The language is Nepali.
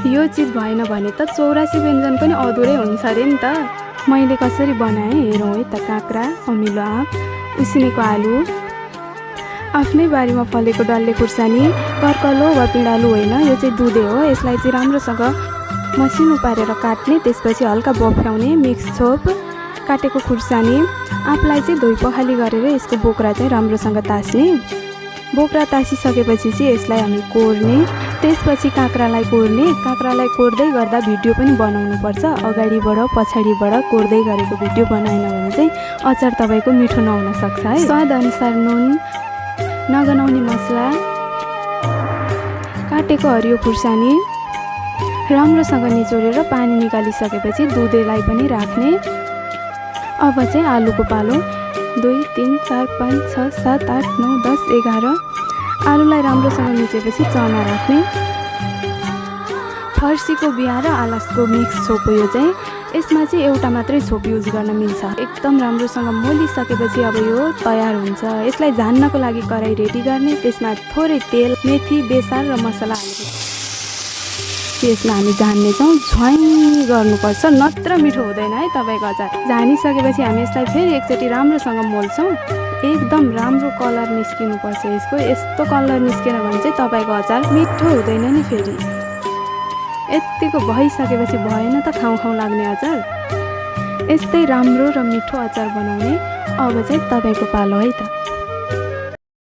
यो चिज भएन भने त 84 व्यञ्जन पनि अधुरै हुन्छ अरे नि त। मैले कसरी बनाएँ हेरौँ है त। काँक्रा, अमिलो आँप, उसिनेको आलु, आफ्नै बारीमा फलेको डल्ले खुर्सानी, कर्कलो वा पिँडालु होइन, यो चाहिँ दुधे हो। यसलाई चाहिँ राम्रोसँग मसिनो पारेर काट्ने, त्यसपछि हल्का बफ्याउने, मिक्स छोप, काटेको खुर्सानी, आँपलाई चाहिँ धोइ पखाली गरेर यसको बोक्रा चाहिँ राम्रोसँग तास्ने। बोक्रा तासिसकेपछि चाहिँ यसलाई हामी कोर्ने, त्यसपछि काँक्रालाई कोर्ने। काँक्रालाई कोर्दै गर्दा भिडियो पनि बनाउनुपर्छ। अगाडिबाट पछाडिबाट कोर्दै गरेको भिडियो बनाएन भने चाहिँ अचार तपाईँको मिठो नहुन सक्छ है। स्वादअनुसार नुन, नगनाउने मसला, काटेको हरियो खुर्सानी राम्रोसँग निचोरेर पानी निकालिसकेपछि दुधेलाई पनि राख्ने। अब चाहिँ आलुको पालो। 2 3 4 5 6 7 8 9 10 11 आलुलाई राम्रोसँग मिचेपछि चना राख्ने। फर्सीको बिहा र आलसको मिक्स छोप यो चाहिँ। यसमा चाहिँ एउटा मात्रै छोप युज गर्न मिल्छ। एकदम राम्रोसँग मोलिसकेपछि अब यो तयार हुन्छ। यसलाई झान्नको लागि कराई रेडी गर्ने, त्यसमा थोरै तेल, मेथी, बेसार र मसला हालेपछि यसलाई हामी झान्नेछौँ। झ्वाइँ गर्नुपर्छ, नत्र मिठो हुँदैन है तपाईँको अचार। झानिसकेपछि हामी यसलाई फेरि एकचोटि राम्रोसँग मोल्छौँ। एकदम राम्रो कलर निस्किनुपर्छ यसको। यस्तो कलर निस्केन भने चाहिँ तपाईँको अचार मिठो हुँदैन नि फेरि। यत्तिको भइसकेपछि भएन त खाउँ खाउँ लाग्ने अचार। यस्तै राम्रो र मिठो अचार बनाउने अब चाहिँ तपाईँको पालो है त।